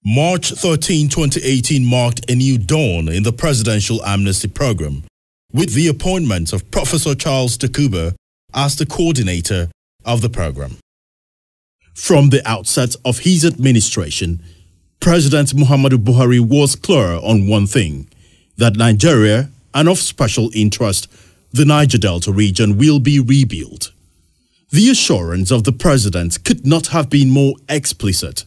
March 13, 2018 marked a new dawn in the presidential amnesty program, with the appointment of Professor Charles Dokubo as the coordinator of the program. From the outset of his administration, President Muhammadu Buhari was clear on one thing, that Nigeria, and of special interest, the Niger Delta region, will be rebuilt. The assurance of the president could not have been more explicit,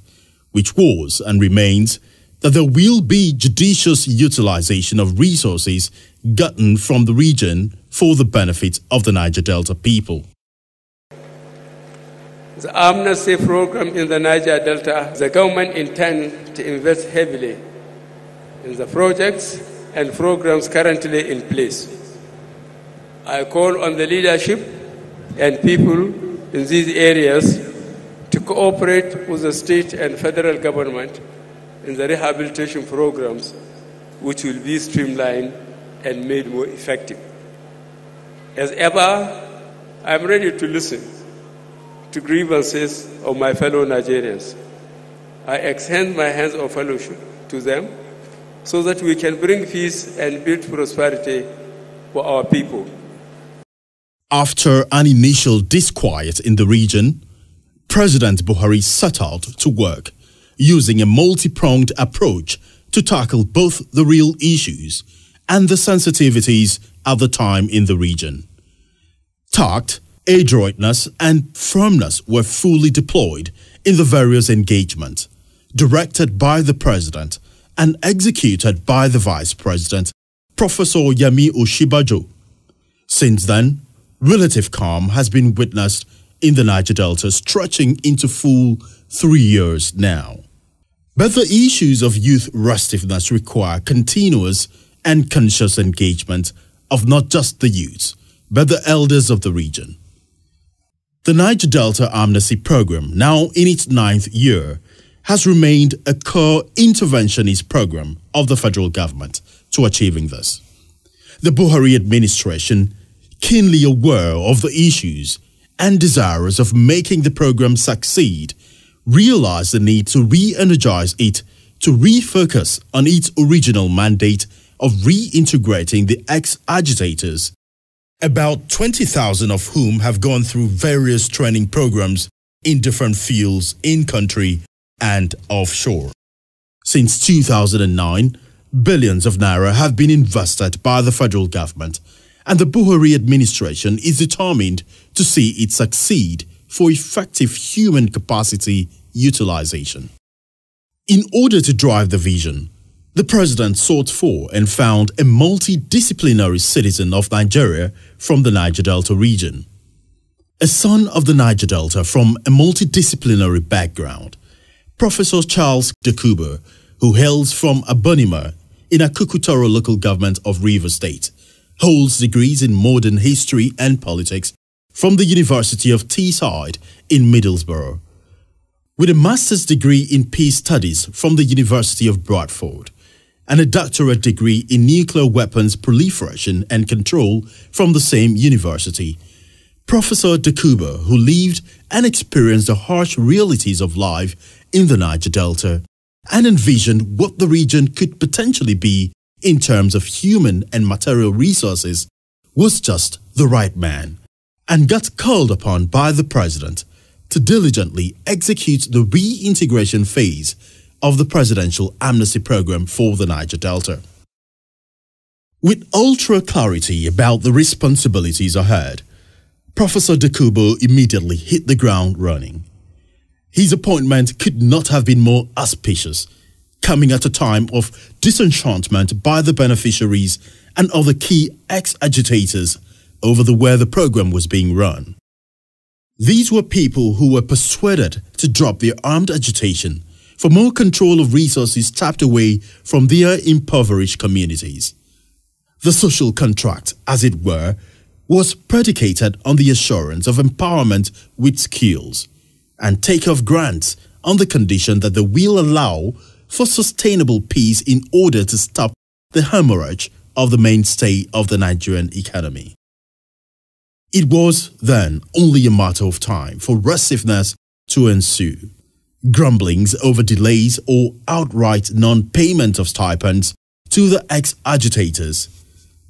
which was and remains that there will be judicious utilization of resources gotten from the region for the benefit of the Niger Delta people. The amnesty program in the Niger Delta, the government intends to invest heavily in the projects and programs currently in place. I call on the leadership and people in these areas to cooperate with the state and federal government in the rehabilitation programs, which will be streamlined and made more effective. As ever, I am ready to listen to grievances of my fellow Nigerians. I extend my hands of fellowship to them so that we can bring peace and build prosperity for our people. After an initial disquiet in the region, President Buhari set out to work using a multi-pronged approach to tackle both the real issues and the sensitivities at the time in the region. Tact, adroitness, and firmness were fully deployed in the various engagements, directed by the President and executed by the Vice President, Professor Yemi Oshibajo. Since then, relative calm has been witnessed in the Niger Delta, stretching into full 3 years now. But the issues of youth restiveness require continuous and conscious engagement of not just the youths, but the elders of the region. The Niger Delta Amnesty Program, now in its 9th year, has remained a core interventionist program of the federal government to achieving this. The Buhari administration, keenly aware of the issues and desirous of making the program succeed, realized the need to re-energize it to refocus on its original mandate of reintegrating the ex-agitators, about 20,000 of whom have gone through various training programs in different fields in-country and offshore. Since 2009, billions of naira have been invested by the federal government, and the Buhari administration is determined to see it succeed for effective human capacity utilization. In order to drive the vision, the president sought for and found a multidisciplinary citizen of Nigeria from the Niger Delta region. A son of the Niger Delta from a multidisciplinary background, Professor Charles Dokubo, who hails from Abonima in Akukutoro local government of Rivers State, holds degrees in modern history and politics from the University of Teesside in Middlesbrough, with a master's degree in peace studies from the University of Bradford, and a doctorate degree in nuclear weapons proliferation and control from the same university. Professor Dokubo, who lived and experienced the harsh realities of life in the Niger Delta and envisioned what the region could potentially be in terms of human and material resources, was just the right man and got called upon by the president to diligently execute the reintegration phase of the presidential amnesty program for the Niger Delta. With ultra clarity about the responsibilities ahead, Professor Dokubo immediately hit the ground running. His appointment could not have been more auspicious, coming at a time of disenchantment by the beneficiaries and other key ex-agitators over the way the program was being run. These were people who were persuaded to drop their armed agitation for more control of resources tapped away from their impoverished communities. The social contract, as it were, was predicated on the assurance of empowerment with skills and take-off grants on the condition that they will allow for sustainable peace in order to stop the hemorrhage of the mainstay of the Nigerian economy. It was then only a matter of time for restiveness to ensue. grumblings over delays or outright non-payment of stipends to the ex-agitators,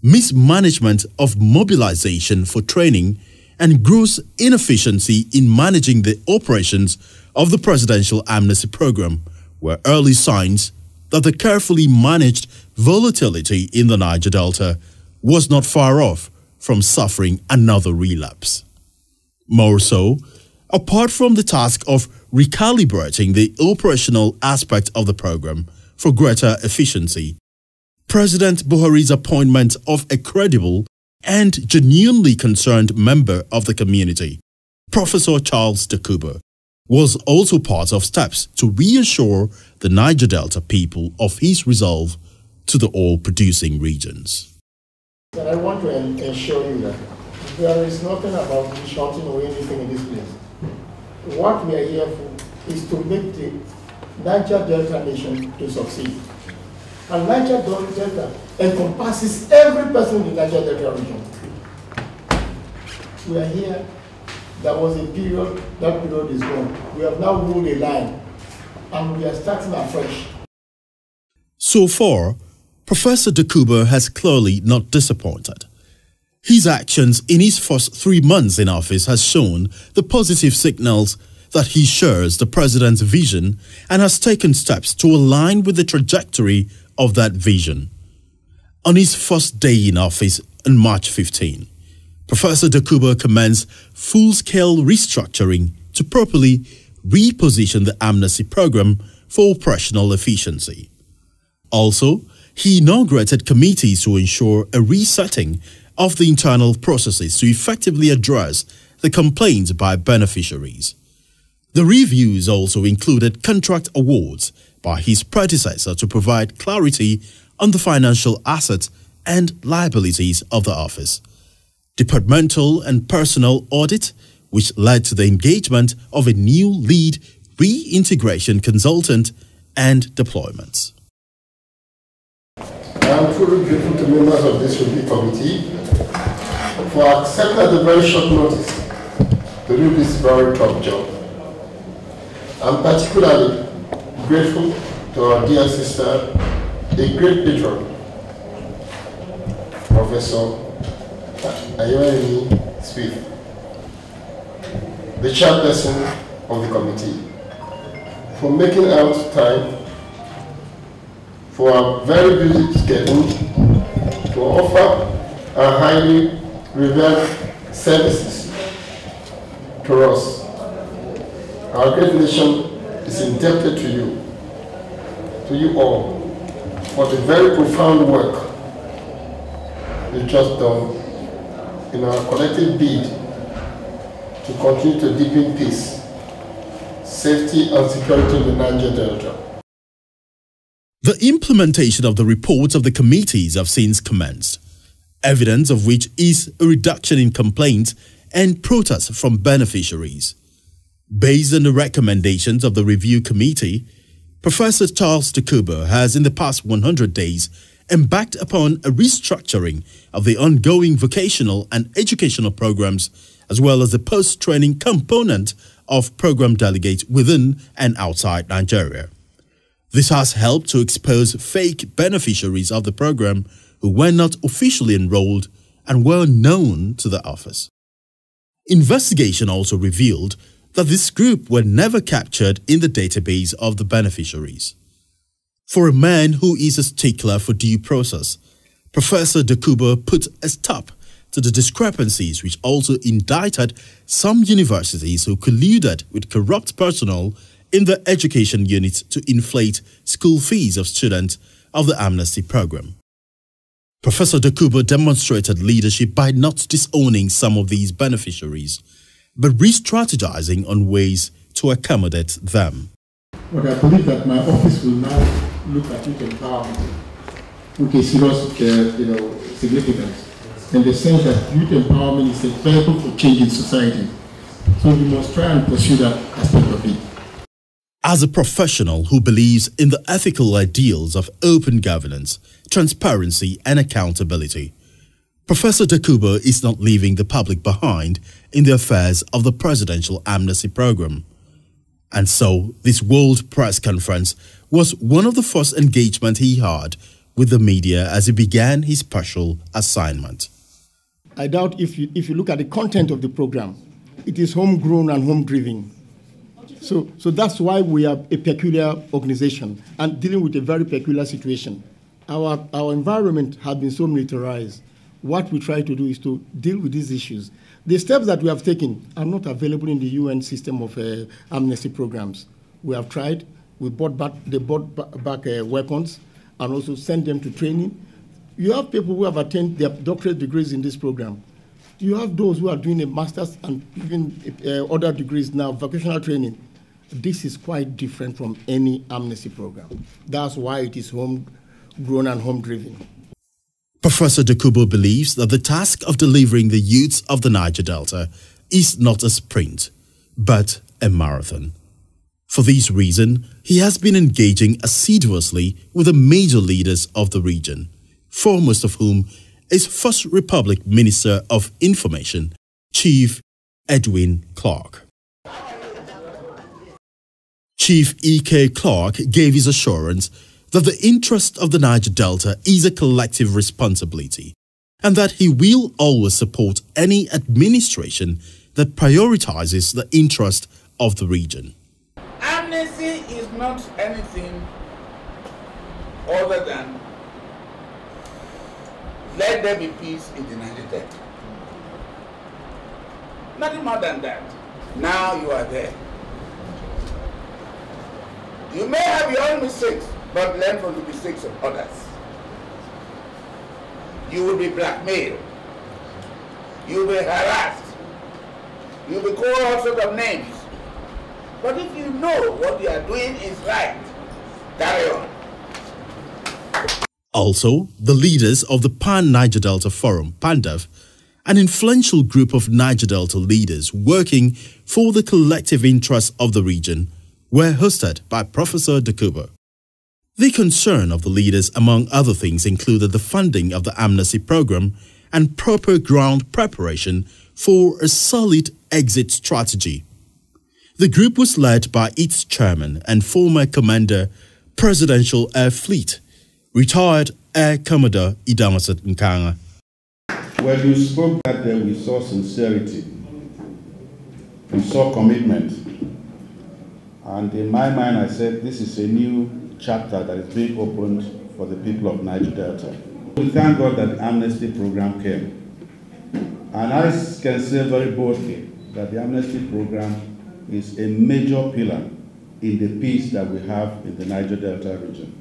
mismanagement of mobilization for training, and gross inefficiency in managing the operations of the presidential amnesty program were early signs that the carefully managed volatility in the Niger Delta was not far off from suffering another relapse. More so, apart from the task of recalibrating the operational aspect of the program for greater efficiency, President Buhari's appointment of a credible and genuinely concerned member of the community, Professor Charles Dokubo, was also part of steps to reassure the Niger Delta people of his resolve to the oil-producing regions. And I want to ensure you that there is nothing about shouting or anything in this place. What we are here for is to make the Niger Delta nation to succeed. And Niger Delta encompasses every person in the Niger Delta region. We are here. There was a period, that period is gone. We have now ruled a line, and we are starting afresh. So far, Professor Dokubo has clearly not disappointed. His actions in his first 3 months in office has shown the positive signals that he shares the president's vision and has taken steps to align with the trajectory of that vision. On his first day in office on March 15, Professor Dokubo commenced full-scale restructuring to properly reposition the amnesty program for operational efficiency. Also, he inaugurated committees to ensure a resetting of the internal processes to effectively address the complaints by beneficiaries. The reviews also included contract awards by his predecessor to provide clarity on the financial assets and liabilities of the office, departmental and personnel audit, which led to the engagement of a new lead reintegration consultant, and deployments. I am truly grateful to members of this review committee for accepting at a very short notice to do this very tough job. I'm particularly grateful to our dear sister, a great patron, Professor Ayoemi Smith, the chairperson of the committee, for making out time for a very busy schedule to offer our highly revered services to us. Our great nation is indebted to you all, for the very profound work you just done in our collective bid to continue to deepen peace, safety and security in the Niger Delta. The implementation of the reports of the committees have since commenced, evidence of which is a reduction in complaints and protests from beneficiaries. Based on the recommendations of the review committee, Professor Charles Dokubo has in the past 100 days embarked upon a restructuring of the ongoing vocational and educational programs as well as the post-training component of program delegates within and outside Nigeria. This has helped to expose fake beneficiaries of the program who were not officially enrolled and were known to the office. Investigation also revealed that this group were never captured in the database of the beneficiaries. For a man who is a stickler for due process, Professor Dokubo put a stop to the discrepancies which also indicted some universities who colluded with corrupt personnel in the education units to inflate school fees of students of the amnesty program. Professor Dokubo demonstrated leadership by not disowning some of these beneficiaries, but re-strategizing on ways to accommodate them. But I believe that my office will now look at youth empowerment with a serious significance, in the sense that youth empowerment is a vehicle for change in society. So we must try and pursue that aspect of it. As a professional who believes in the ethical ideals of open governance, transparency and accountability, Professor Dokubo is not leaving the public behind in the affairs of the presidential amnesty program. And so, this World Press Conference was one of the first engagements he had with the media as he began his special assignment. I doubt if you look at the content of the program, it is homegrown and home-driven. So that's why we are a peculiar organization and dealing with a very peculiar situation. Our environment has been so militarized. What we try to do is to deal with these issues. The steps that we have taken are not available in the UN system of amnesty programs. We have tried. They brought back weapons and also sent them to training. You have people who have attained their doctorate degrees in this program. You have those who are doing a master's and even other degrees now, vocational training. This is quite different from any amnesty program. That's why it is homegrown and home-driven. Professor Dokubo believes that the task of delivering the youths of the Niger Delta is not a sprint, but a marathon. For this reason, he has been engaging assiduously with the major leaders of the region, foremost of whom is First Republic Minister of Information, Chief Edwin Clark. Chief E.K. Clark gave his assurance that the interest of the Niger Delta is a collective responsibility and that he will always support any administration that prioritizes the interest of the region. Amnesty is not anything other than let there be peace in the Niger Delta. Nothing more than that. Now you are there. You may have your own mistakes, but learn from the mistakes of others. You will be blackmailed. You will be harassed. You will be called all sorts of names. But if you know what you are doing is right, carry on. Also, the leaders of the Pan-Niger Delta Forum, PANDEF, an influential group of Niger Delta leaders working for the collective interests of the region, were hosted by Professor Dokubo. The concern of the leaders, among other things, included the funding of the amnesty program and proper ground preparation for a solid exit strategy. The group was led by its chairman and former commander, Presidential Air Fleet, retired Air Commodore Idamaset Nkanga. When you spoke that day, we saw sincerity, we saw commitment. And in my mind, I said, this is a new chapter that is being opened for the people of Niger Delta. We thank God that the amnesty program came. And I can say very boldly that the amnesty program is a major pillar in the peace that we have in the Niger Delta region.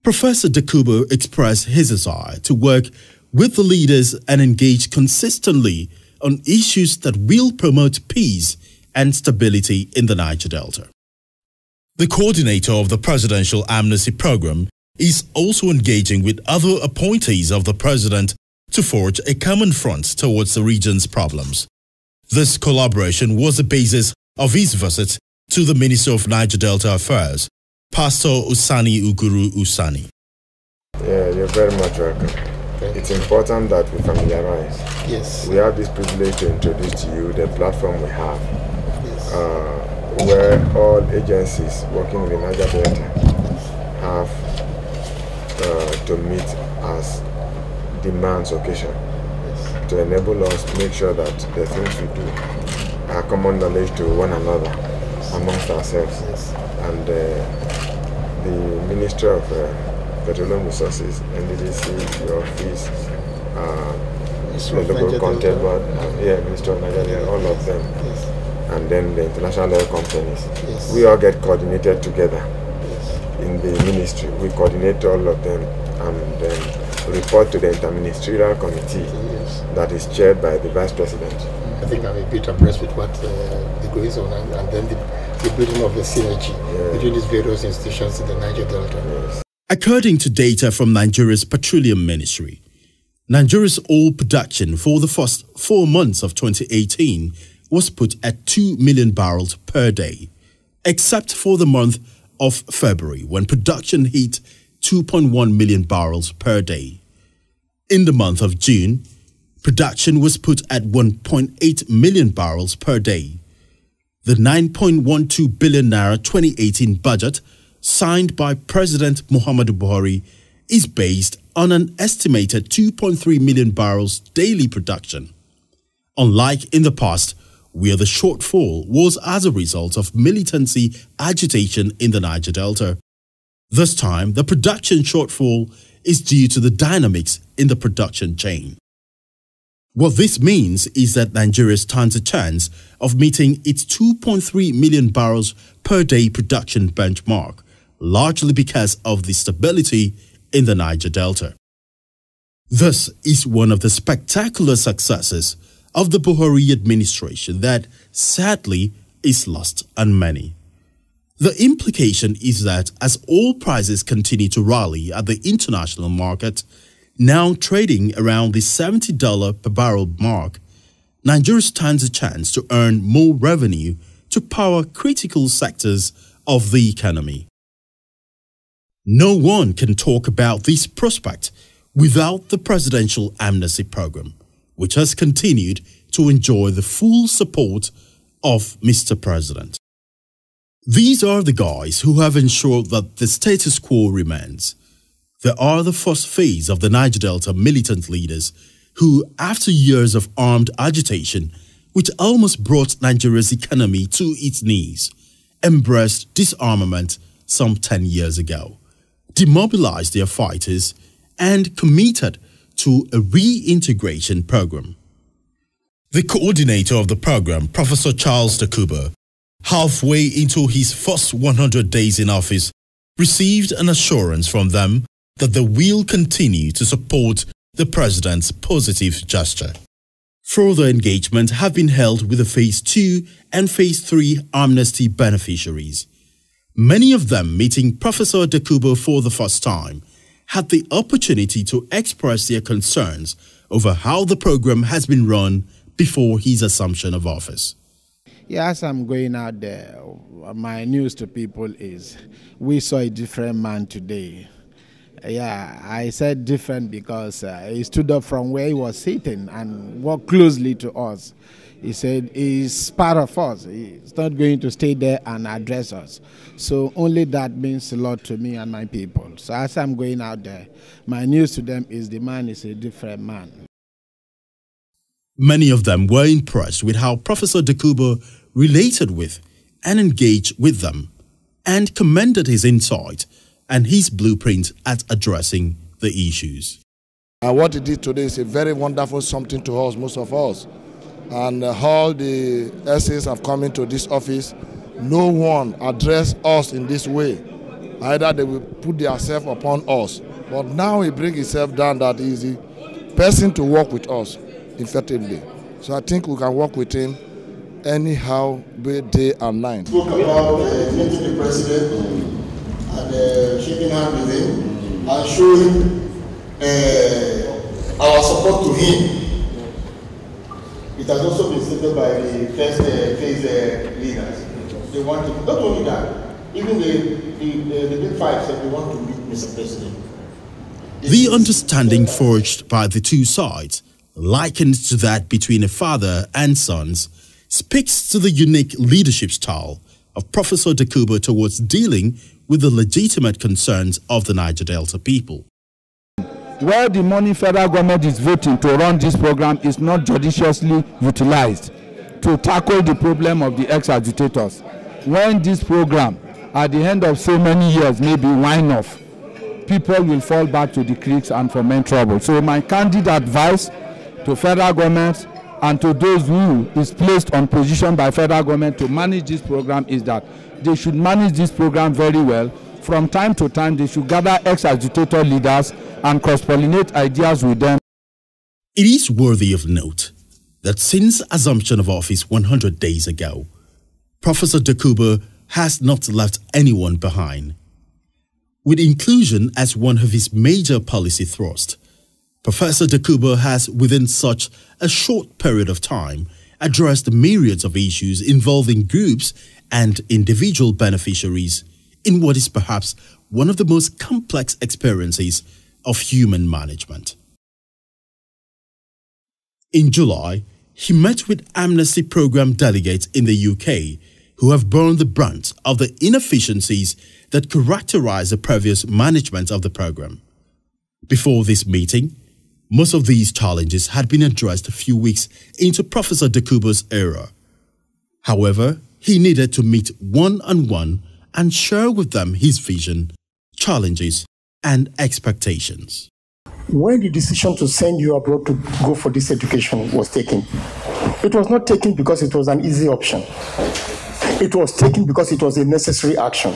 Professor Dokubo expressed his desire to work with the leaders and engage consistently on issues that will promote peace and stability in the Niger Delta. The coordinator of the Presidential Amnesty Program is also engaging with other appointees of the President to forge a common front towards the region's problems. This collaboration was the basis of his visit to the Minister of Niger Delta Affairs, Pastor Usani Uguru Usani. Yeah, you're very much welcome. It's important that we familiarize. Yes. We have this privilege to introduce to you the platform we have, Yes. Where all agencies working in the Niger Delta have to meet as demands occasion, to enable us to make sure that the things we do are common knowledge to one another amongst ourselves. Yes. And the Ministry of Petroleum Resources, NDDC, your office, the local content board, Ministry of Nigeria, all of them, Yes. and then the international oil companies. Yes. We all get coordinated together Yes. in the ministry. We coordinate all of them and then report to the interministerial committee Yes. that is chaired by the Vice President. I think I'm a bit abreast with what the goes on, and then the building of the synergy between these various institutions in the Niger Delta. Yes. According to data from Nigeria's Petroleum Ministry, Nigeria's oil production for the first 4 months of 2018 was put at 2 million barrels per day, except for the month of February when production hit 2.1 million barrels per day. In the month of June, production was put at 1.8 million barrels per day. The 9.12 billion naira 2018 budget signed by President Muhammadu Buhari is based on an estimated 2.3 million barrels daily production. Unlike in the past, where the shortfall was as a result of militancy agitation in the Niger Delta, this time the production shortfall is due to the dynamics in the production chain. What this means is that Nigeria stands a chance of meeting its 2.3 million barrels per day production benchmark, largely because of the stability in the Niger Delta. This is one of the spectacular successes of the Buhari administration that, sadly, is lost on many. The implication is that as oil prices continue to rally at the international market, now trading around the $70 per barrel mark, Nigeria stands a chance to earn more revenue to power critical sectors of the economy. No one can talk about this prospect without the presidential amnesty program, which has continued to enjoy the full support of Mr. President. These are the guys who have ensured that the status quo remains. They are the first phase of the Niger Delta militant leaders who, after years of armed agitation, which almost brought Nigeria's economy to its knees, embraced disarmament some 10 years ago, demobilized their fighters, and committed to a reintegration program. The coordinator of the program, Professor Charles Dokubo, halfway into his first 100 days in office, received an assurance from them that they will continue to support the president's positive gesture. Further engagement have been held with the Phase 2 and Phase 3 amnesty beneficiaries. Many of them meeting Professor Dokubo for the first time had the opportunity to express their concerns over how the program has been run before his assumption of office. Yes, I'm going out there. My news to people is we saw a different man today. Yeah, I said different because he stood up from where he was sitting and walked closely to us. He said he's part of us. He's not going to stay there and address us. So only that means a lot to me and my people. So as I'm going out there, my news to them is the man is a different man. Many of them were impressed with how Professor Dokubo related with and engaged with them, and commended his insight and his blueprint at addressing the issues. What he did today is a very wonderful something to us, most of us. And all the essays have come into this office. No one addressed us in this way. Either they will put themselves upon us. But now he brings himself down that he is the person to work with us effectively. So I think we can work with him anyhow, day and night. Spoke about meeting the president and shaking hands with him and showing our support to him. It has also been stated by the first phase leaders. They want to, not only that, even the big five said they want to meet Mr. President. The understanding forged by the two sides, likened to that between a father and sons, speaks to the unique leadership style of Professor Dokubo towards dealing with the legitimate concerns of the Niger Delta people. Where the money federal government is voting to run this program is not judiciously utilized to tackle the problem of the ex-agitators. When this program, at the end of so many years, may be wind off, people will fall back to the creeks and foment trouble. So my candid advice to federal government and to those who is placed on position by federal government to manage this program is that they should manage this program very well. From time to time, they should gather ex-agitator leaders and cross-pollinate ideas with them. It is worthy of note that since assumption of office 100 days ago, Professor Dokubo has not left anyone behind. With inclusion as one of his major policy thrusts, Professor Dokubo has, within such a short period of time, addressed myriads of issues involving groups and individual beneficiaries in what is perhaps one of the most complex experiences of human management. In July, he met with Amnesty Program delegates in the UK who have borne the brunt of the inefficiencies that characterize the previous management of the program. Before this meeting, most of these challenges had been addressed a few weeks into Professor Dokubo's era. However, he needed to meet one-on-one and share with them his vision, challenges, and expectations. When the decision to send you abroad to go for this education was taken, it was not taken because it was an easy option. It was taken because it was a necessary action,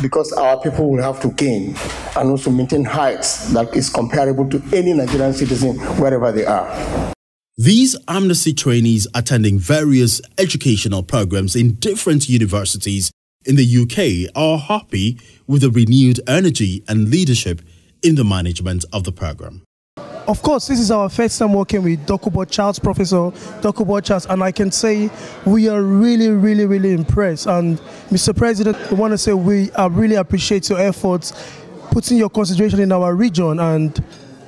because our people will have to gain and also maintain heights that is comparable to any Nigerian citizen wherever they are. These Amnesty trainees attending various educational programs in different universities in the UK are happy with the renewed energy and leadership in the management of the program. Of course, this is our first time working with Dokubo Charles, Professor Dokubo Charles, and I can say we are really impressed. And Mr. President, I want to say we really appreciate your efforts, putting your consideration in our region, and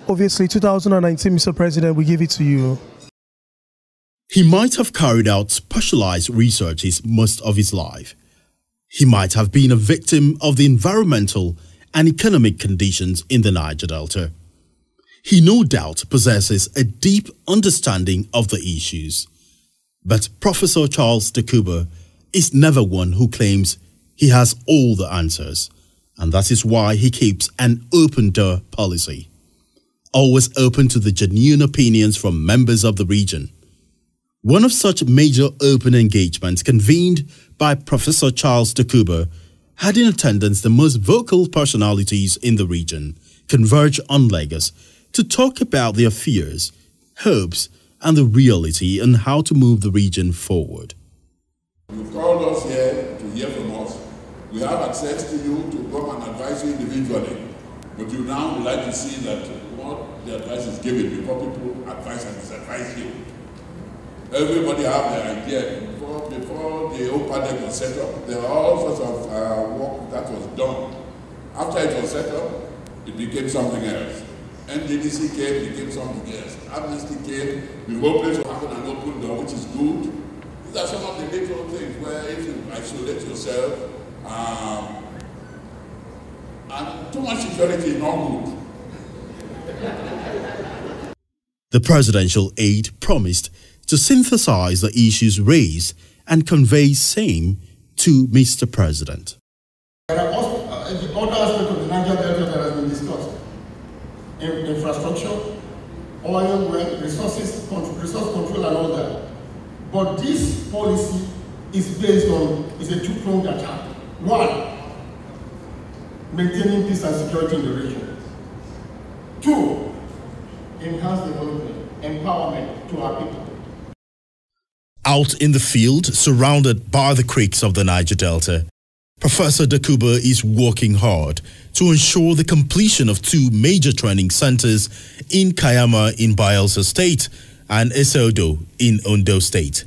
obviously 2019, Mr. President, we give it to you. He might have carried out specialized researches most of his life. He might have been a victim of the environmental and economic conditions in the Niger Delta. He no doubt possesses a deep understanding of the issues. But Professor Charles Dokubo is never one who claims he has all the answers, and that is why he keeps an open-door policy, always open to the genuine opinions from members of the region. One of such major open engagements convened by Professor Charles Dokubo had in attendance the most vocal personalities in the region converge on Lagos to talk about their fears, hopes, and the reality on how to move the region forward. You've called us here to hear from us. We have access to you to come and advise you individually. But you now would like to see that what the advice is given before people advise and disadvise you. Everybody have their idea. Before the whole project was set up, there were all sorts of work that was done. After it was set up, it became something else. NDDC came, became something else. Amnesty came, the whole place will have an open door, which is good. These are some of the little things where if you isolate yourself, and too much security is not good. The presidential aide promised to synthesize the issues raised and convey same to Mr. President. There are also the other aspect of the Niger Delta that has been discussed. Infrastructure, oil, well, resource control and all that. But this policy is based on, is a two-pronged attack. One, maintaining peace and security in the region. Two, enhance development, empowerment to our people. Out in the field, surrounded by the creeks of the Niger Delta, Professor Dokubo is working hard to ensure the completion of two major training centers in Kayama in Bayelsa State and Esodo in Ondo State.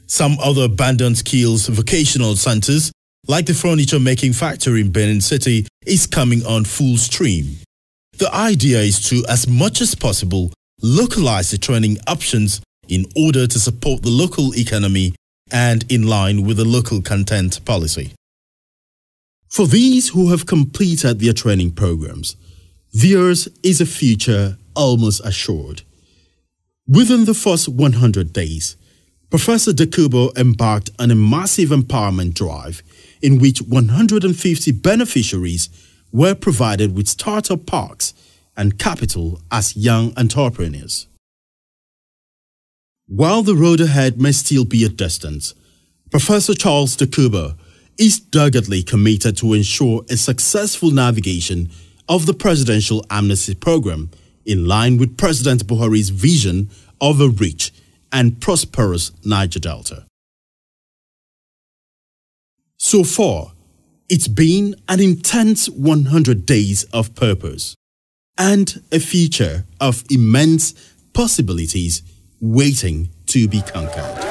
Some other abandoned skills vocational centers, like the furniture making factory in Benin City, is coming on full stream. The idea is to, as much as possible, localize the training options in order to support the local economy and in line with the local content policy. For these who have completed their training programs, theirs is a future almost assured. Within the first 100 days, Professor Dokubo embarked on a massive empowerment drive in which 150 beneficiaries were provided with startup parks and capital as young entrepreneurs. While the road ahead may still be a distance, Professor Charles Dokubo is doggedly committed to ensure a successful navigation of the Presidential Amnesty Program in line with President Buhari's vision of a rich and prosperous Niger Delta. So far, it's been an intense 100 days of purpose and a future of immense possibilities waiting to be conquered.